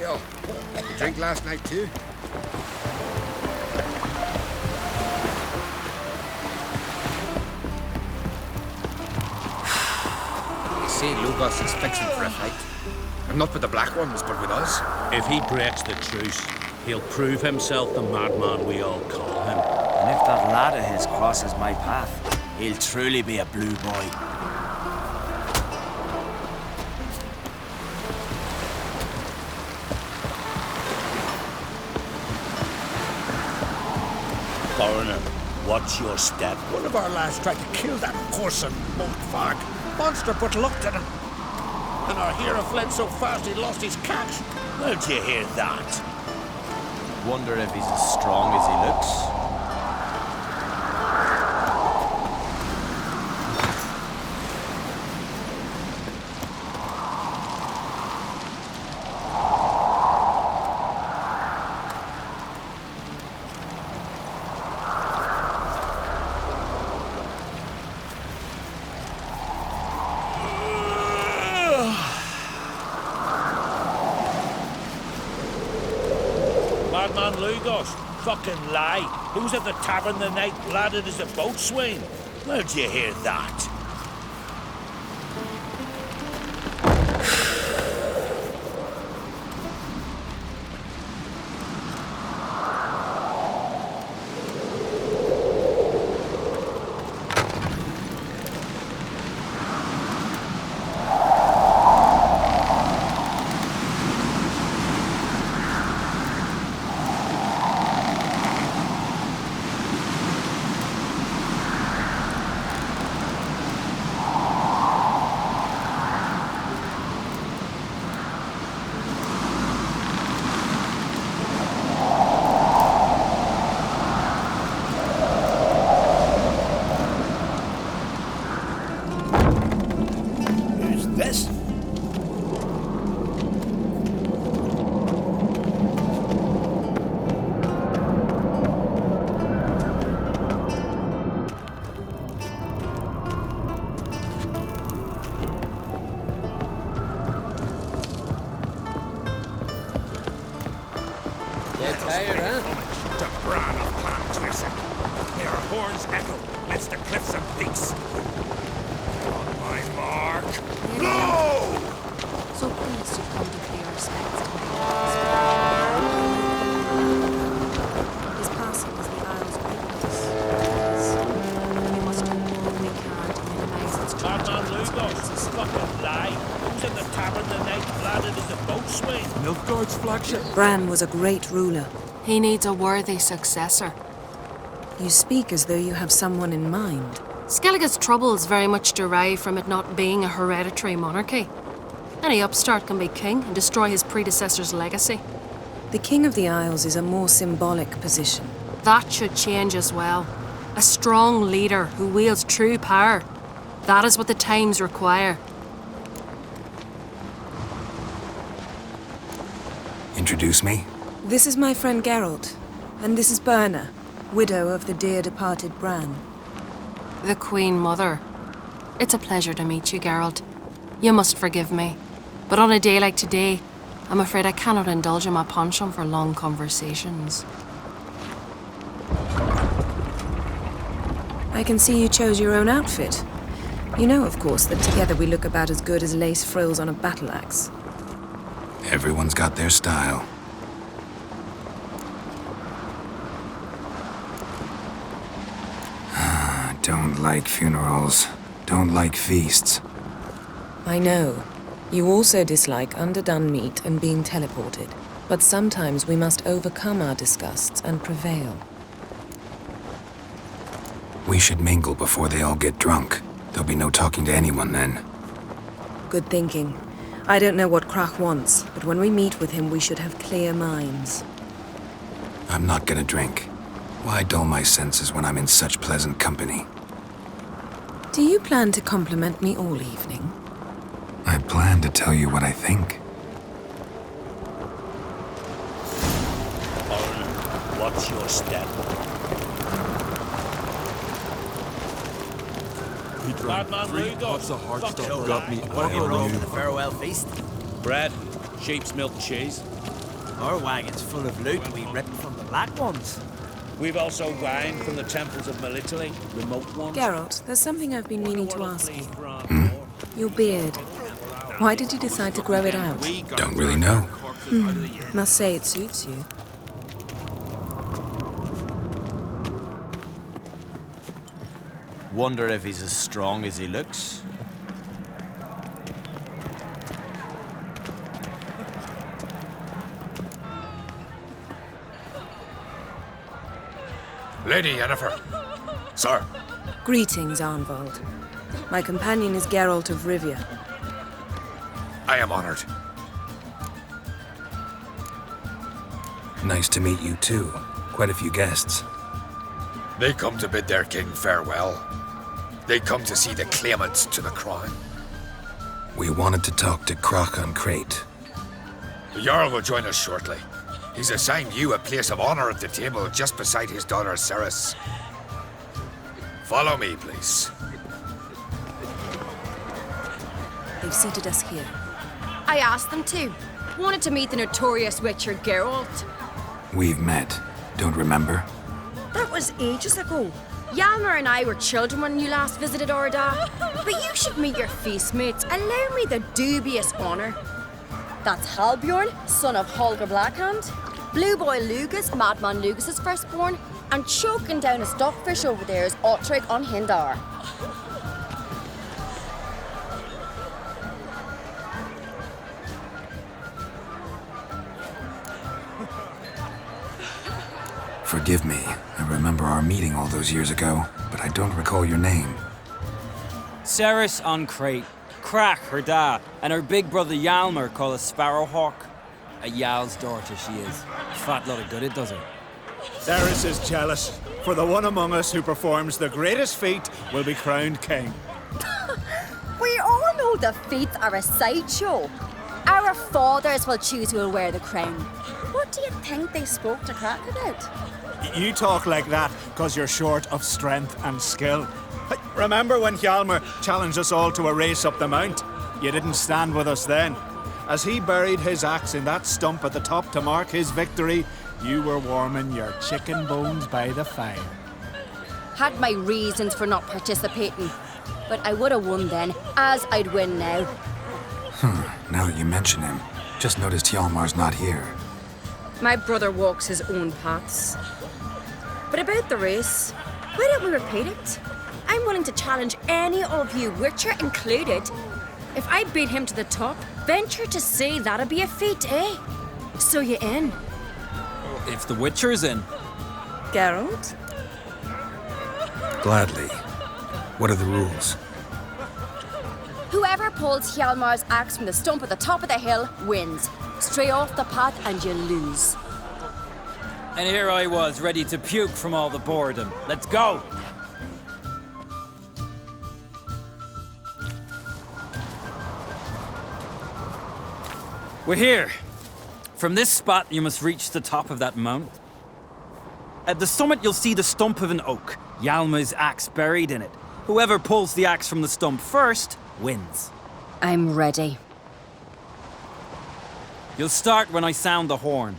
Yo, you drink last night too? You see, Lugos is fixing for a fight. And not with the Black Ones, but with us. If he breaks the truce, he'll prove himself the madman we all call him. And if that lad of his crosses my path, he'll truly be a blue boy. Foreigner, watch your step. One of our lads tried to kill that whoreson Montfarg. Monster put luck to him. And our hero fled so fast he lost his catch. Where'd you hear that? Wonder if he's as strong as he looks. Madman Lugos, fucking lie. He was at the tavern the night, ladded as a boatswain. Where'd you hear that? Tired, huh? To Bran of Clan Twisson. Their horns echo amidst the cliffs of peace. On my mark, blow! So pleased you've come to pay our respects to him. His passing is the Isle's weakness. We must do all we can to minimize its Madman tragic Lugos, consequences. fucking lie. He was at the tavern the night, ladded as a boatswain. Nilfgaard's flagship. Bran was a great ruler. He needs a worthy successor. You speak as though you have someone in mind. Skellige's troubles very much derive from it not being a hereditary monarchy. Any upstart can be king and destroy his predecessor's legacy. The King of the Isles is a more symbolic position. That should change as well. A strong leader who wields true power. That is what the times require. Introduce me? This is my friend Geralt, and this is Berna, widow of the dear departed Bran. The Queen Mother. It's a pleasure to meet you, Geralt. You must forgive me. But on a day like today, I'm afraid I cannot indulge in my penchant for long conversations. I can see you chose your own outfit. You know, of course, that together we look about as good as lace frills on a battle axe. Everyone's got their style. Don't like funerals. Don't like feasts. I know. You also dislike underdone meat and being teleported. But sometimes we must overcome our disgusts and prevail. We should mingle before they all get drunk. There'll be no talking to anyone then. Good thinking. I don't know what Krach wants, but when we meet with him, we should have clear minds. I'm not gonna drink. Why dull my senses when I'm in such pleasant company? Do you plan to compliment me all evening? I plan to tell you what I think. Foreigner, watch your step. He drank Madman 3 Lugos, pots of hard fucking stuff, lie. got me What are you all wrong over for the farewell feast? Bread, sheep's milk cheese. Our wagon's full of loot we ripped from the Black Ones. We've also wine from the temples of Melitele, remote ones. Geralt, there's something I've been meaning to ask you. Your beard. Why did you decide to grow it out? Don't really know. Must say it suits you. Wonder if he's as strong as he looks. Lady Yennefer. Sir. Greetings, Arnvald. My companion is Geralt of Rivia. I am honored. Nice to meet you too. Quite a few guests. They come to bid their king farewell. They come to see the claimants to the crown. We wanted to talk to Croc on Crate. The Jarl will join us shortly. He's assigned you a place of honor at the table just beside his daughter Ceres. Follow me, please. They've seated us here. I asked them to. Wanted to meet the notorious witcher Geralt. We've met. Don't remember? That was ages ago. Yalmer and I were children when you last visited Orda. But you should meet your feast mates. Allow me the dubious honor. That's Halbjorn, son of Holger Blackhand. Blue Boy Lugus, Madman Lugus' firstborn. And choking down a stockfish over there is Ottrig on Hindar. Forgive me. I remember our meeting all those years ago, but I don't recall your name. Ceres on Crate. Crack, her dad, and her big brother Yalmer called a Sparrowhawk. A Yal's daughter she is. Fat lot of good it does her. Ceres is jealous, for the one among us who performs the greatest feat will be crowned king. We all know the feats are a sideshow. Our fathers will choose who will wear the crown. What do you think they spoke to Crack about? You talk like that because you're short of strength and skill. Hey, remember when Hjalmar challenged us all to a race up the mount? You didn't stand with us then. As he buried his axe in that stump at the top to mark his victory, you were warming your chicken bones by the fire. Had my reasons for not participating, but I would have won then, as I'd win now. Now that you mention him, just noticed Hjalmar's not here. My brother walks his own paths. But about the race, why don't we repeat it? I'm willing to challenge any of you, Witcher included. If I beat him to the top, venture to say that'd be a feat, eh? So you in? If the Witcher's in. Geralt? Gladly. What are the rules? Whoever pulls Hjalmar's axe from the stump at the top of the hill wins. Stray off the path and you lose. And here I was, ready to puke from all the boredom. Let's go! We're here. From this spot, you must reach the top of that mount. At the summit, you'll see the stump of an oak, Yalma's axe buried in it. Whoever pulls the axe from the stump first wins. I'm ready. You'll start when I sound the horn.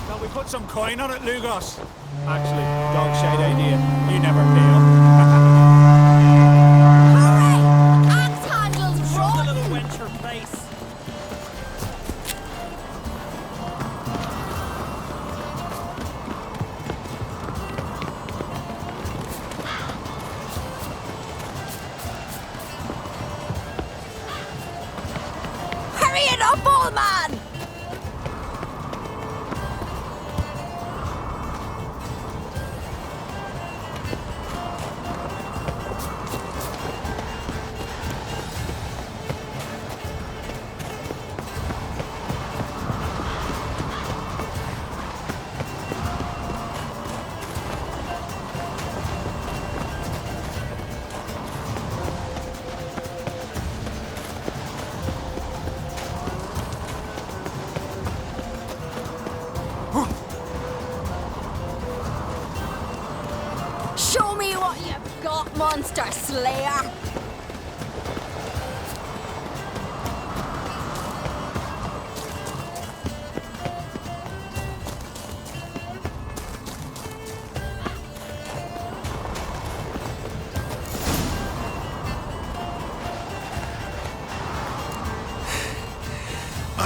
Shall we put some coin on it, Lugos? Actually, dog shite idea. You never pay up. Hurry! Axe handles rotten! The little wench her place. Hurry it up, old man! Show me what you've got, monster slayer!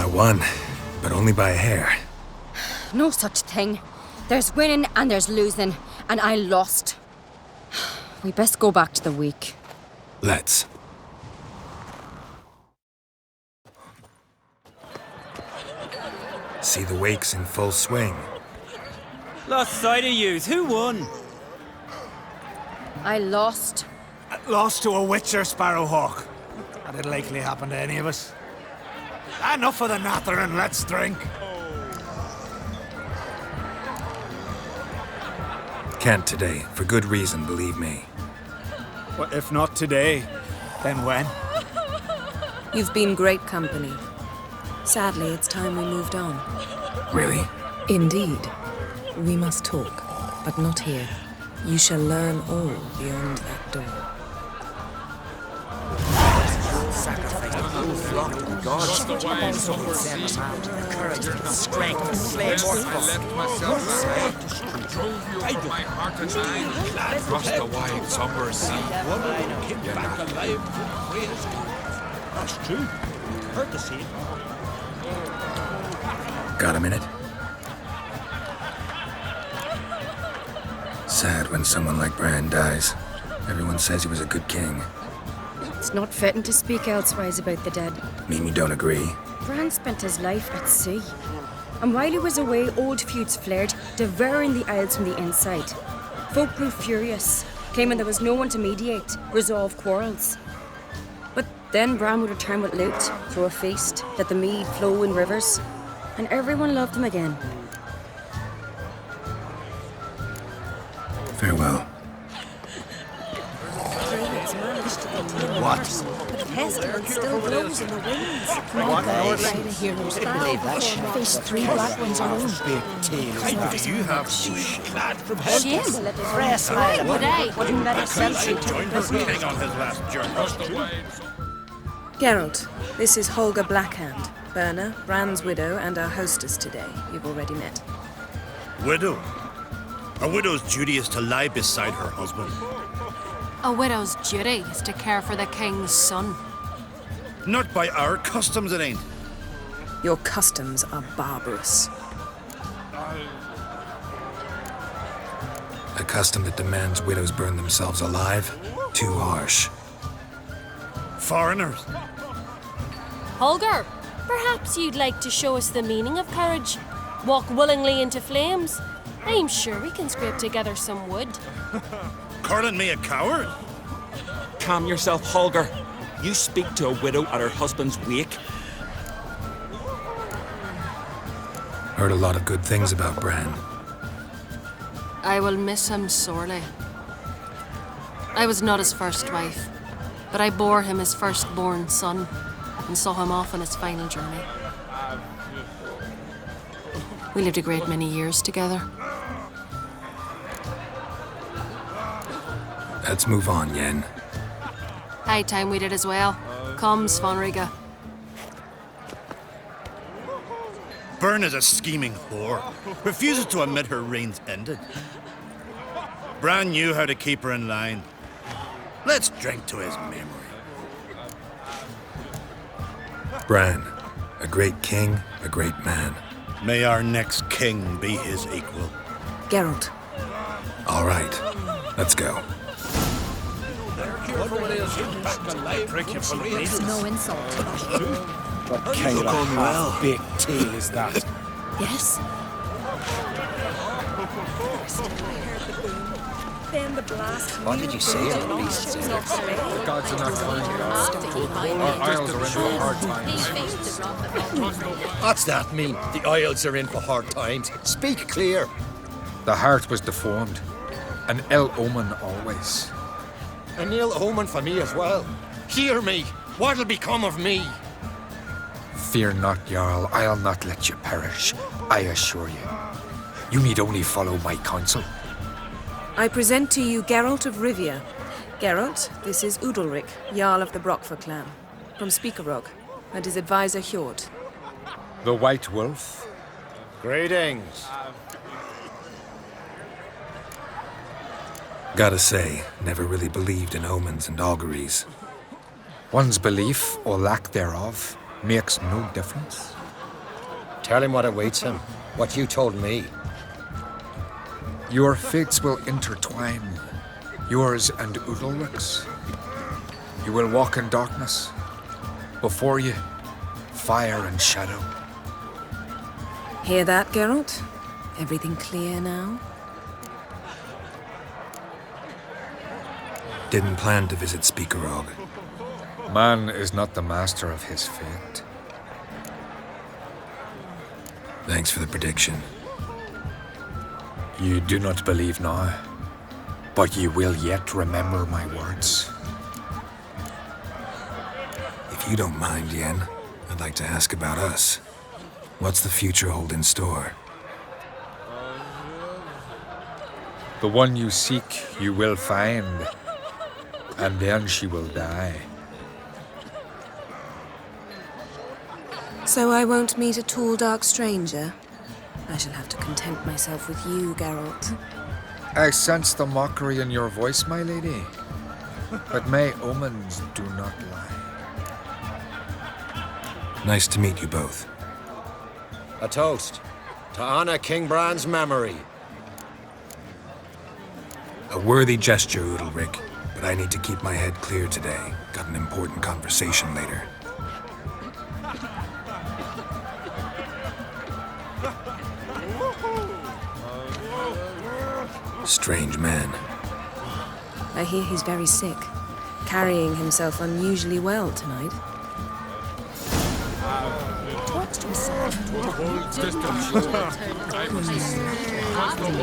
I won, but only by a hair. No such thing. There's winning and there's losing, and I lost. We best go back to the week. Let's. See the wakes in full swing. Lost sight of yous. Who won? I lost. Lost to a witcher, Sparrowhawk. That'd likely happen to any of us. Enough of the natter and let's drink. Can't today, for good reason, believe me. Well, if not today, then when? You've been great company. Sadly, it's time we moved on. Really? Indeed. We must talk, but not here. You shall learn all beyond that door. Across the wide, somber sea. That's true. Heard the scene. Got a minute? Sad when someone like Bran dies. Everyone says he was a good king. It's not fitting to speak elsewise about the dead. Mean you don't agree? Bran spent his life at sea. And while he was away, old feuds flared, devouring the Isles from the inside. Folk grew furious, claiming there was no one to mediate, resolve quarrels. But then Bran would return with loot, throw a feast, let the mead flow in rivers, and everyone loved him again. Farewell. What? The pestilence still blows in the winds. Heroes face 3 black ones alone. Do you have Glad from shame. Fresh light would I? Wouldn't let us celebrate. joined the king on his last journey? Geralt, this is Holger Blackhand, Berna, Bran's widow, and our hostess today. You've already met. Widow? A widow's duty is to lie beside her husband. A widow's duty is to care for the king's son. Not by our customs, it ain't. Your customs are barbarous. A custom that demands widows burn themselves alive? Too harsh. Foreigners. Holger, perhaps you'd like to show us the meaning of courage. Walk willingly into flames. I'm sure we can scrape together some wood. Calling me a coward? Calm yourself, Holger. You speak to a widow at her husband's wake. Heard a lot of good things about Bran. I will miss him sorely. I was not his first wife, but I bore him his firstborn son and saw him off on his final journey. We lived a great many years together. Let's move on, Yen. High time we did as well. Come, Svanriga. Bern is a scheming whore. Refuses to admit her reign's ended. Bran knew how to keep her in line. Let's drink to his memory. Bran, a great king, a great man. May our next king be his equal. Geralt. All right, let's go. It's no insult. What kind of half-baked tale is that? Yes? Then the blast. What did you say of the beasts? The gods are not kind. Our isles are in for hard times. What's that mean? The Isles are in for hard times. Speak clear. The heart was deformed. An ill omen always. An ill omen for me as well. Hear me. What'll become of me? Fear not, Jarl. I'll not let you perish. I assure you. You need only follow my counsel. I present to you Geralt of Rivia. Geralt, this is Udalric, Jarl of the Brockfer clan, from Speakerog, and his advisor Hjord. The White Wolf. Greetings. Gotta say, never really believed in omens and auguries. One's belief, or lack thereof, makes no difference. Tell him what awaits him. What you told me. Your fates will intertwine, yours and Udalric's. You will walk in darkness. Before you, fire and shadow. Hear that, Geralt? Everything clear now? Didn't plan to visit Speakerog. Man is not the master of his fate. Thanks for the prediction. You do not believe now, but you will yet remember my words. If you don't mind, Yen, I'd like to ask about us. What's the future hold in store? The one you seek, you will find, and then she will die. So I won't meet a tall, dark stranger? I shall have to content myself with you, Geralt. I sense the mockery in your voice, my lady, but my omens do not lie. Nice to meet you both. A toast to honor King Bran's memory. A worthy gesture, Udalric, but I need to keep my head clear today. Got an important conversation later. Strange man. I hear he's very sick, carrying himself unusually well tonight. Talks to himself.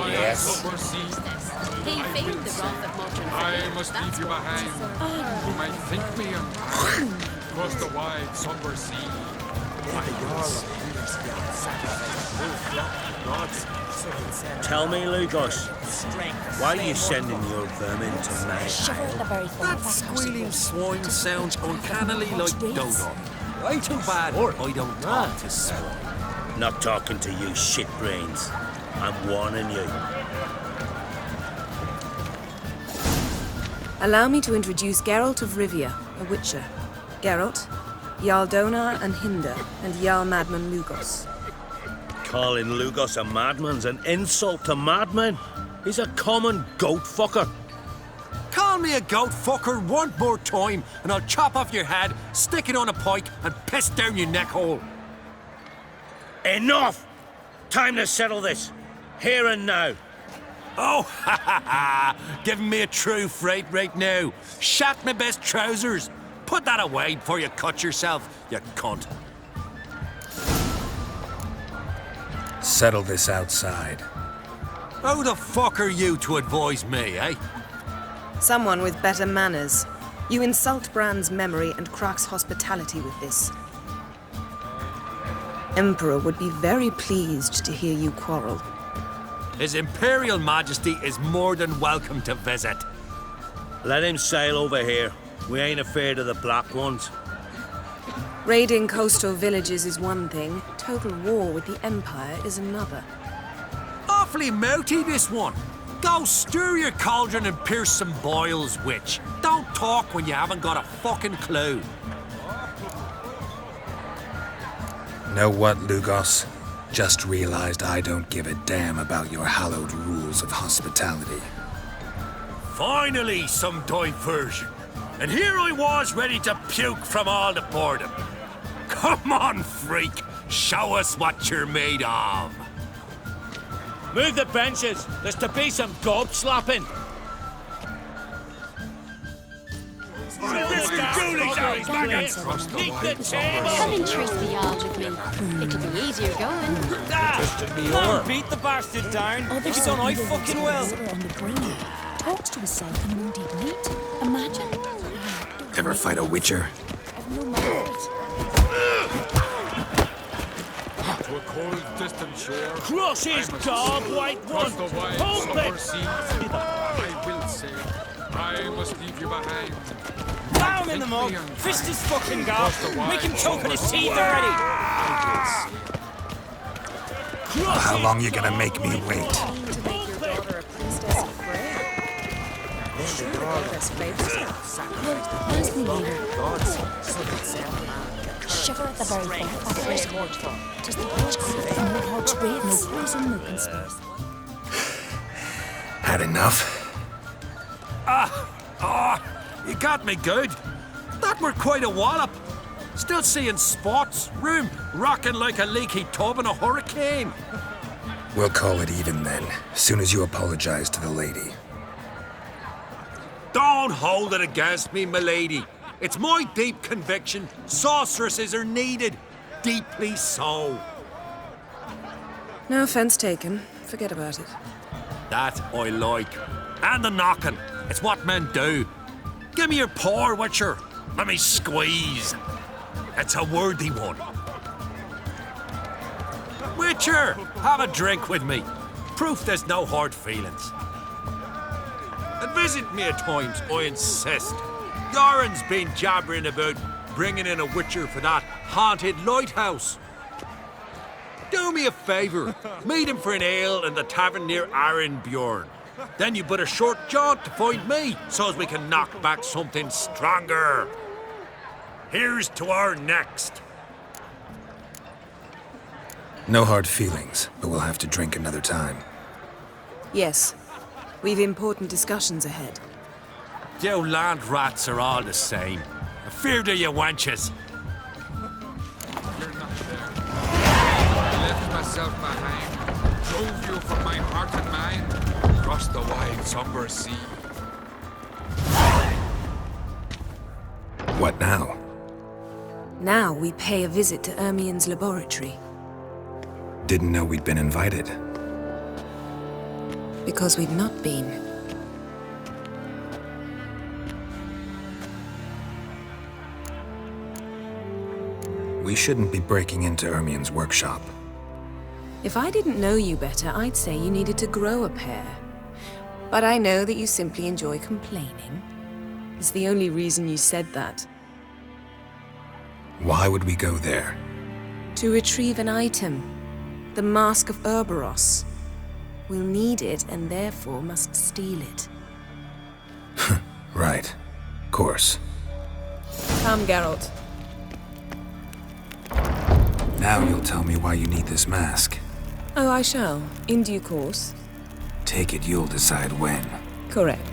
Yes. He failed the wrath of Modron. I must leave you behind. You might think me unkind. Across the wide, somber sea. Tell me, Lugos, why are you sending your vermin to my That squealing swine sounds uncannily like Dodo. Way too bad I don't talk to swine. Not talking to you, shit brains. I'm warning you. Allow me to introduce Geralt of Rivia, a witcher. Geralt, Jarl Donar and Hinder, and Jarl Madman Lugos. Calling Lugos a madman's an insult to madmen. He's a common goat fucker. Call me a goat fucker one more time and I'll chop off your head, stick it on a pike and piss down your neck hole. Enough! Time to settle this. Here and now. Oh, ha ha ha! Giving me a true fright right now. Shat my best trousers. Put that away before you cut yourself, you cunt. Settle this outside. Who the fuck are you to advise me, eh? Someone with better manners. You insult Bran's memory and Crach's hospitality with this. Emperor would be very pleased to hear you quarrel. His Imperial Majesty is more than welcome to visit. Let him sail over here. We ain't afraid of the Black Ones. Raiding coastal villages is one thing. Total war with the Empire is another. Awfully mouty, this one. Go stir your cauldron and pierce some boils, witch. Don't talk when you haven't got a fucking clue. Know what, Lugos? Just realized I don't give a damn about your hallowed rules of hospitality. Finally, some diversion. And here I was ready to puke from all the boredom. Come on, freak. Show us what you're made of. Move the benches. There's to be some gob slapping. Come and trace the yard with me. It'll be easier going. Come on, beat the bastard down. If you don't, I fucking will. On the green. Talks to himself in wounded meat. Imagine. Ever fight a witcher? I've no memory. To a cold, distant shore. Cross his dog, white one. Across the wide, Hold somber it. sea. I will say, I must leave you behind. Down in the mug. Fist his fucking gob. Make him choke on his teeth already. How long you gonna make me wait? To make your daughter a priestess of Bran. Surely there's flavors now. Ask me later. Shiver at the very thing. Does the witch creep and no hog's wraiths? No poison, no conspiracy. Had enough? You got me good. That were quite a wallop. Still seeing spots, room rocking like a leaky tub in a hurricane. We'll call it even then, soon as you apologize to the lady. Don't hold it against me, milady. It's my deep conviction sorceresses are needed. Deeply so. No offense taken. Forget about it. That I like. And the knocking. It's what men do. Give me your paw, Witcher. Let me squeeze. It's a worthy one. Witcher, have a drink with me. Proof there's no hard feelings. And visit me at times, I insist. Yoren's been jabbering about bringing in a Witcher for that haunted lighthouse. Do me a favour. Meet him for an ale in the tavern near Arenbjorn. Then you but a short jaunt to find me, so as we can knock back something stronger. Here's to our next. No hard feelings, but we'll have to drink another time. Yes. We've important discussions ahead. You land rats are all the same. Feared of you wenches. You're not there. I left myself behind. Drove you from my heart and mind. Across the wide, somber sea. What now? Now we pay a visit to Ermien's laboratory. Didn't know we'd been invited. Because we've not been. We shouldn't be breaking into Ermien's workshop. If I didn't know you better, I'd say you needed to grow a pair. But I know that you simply enjoy complaining. It's the only reason you said that. Why would we go there? To retrieve an item. The Mask of Urboros. We'll need it and therefore must steal it. Right. Course. Come, Geralt. Now you'll tell me why you need this mask. Oh, I shall. In due course. Take it you'll decide when. Correct.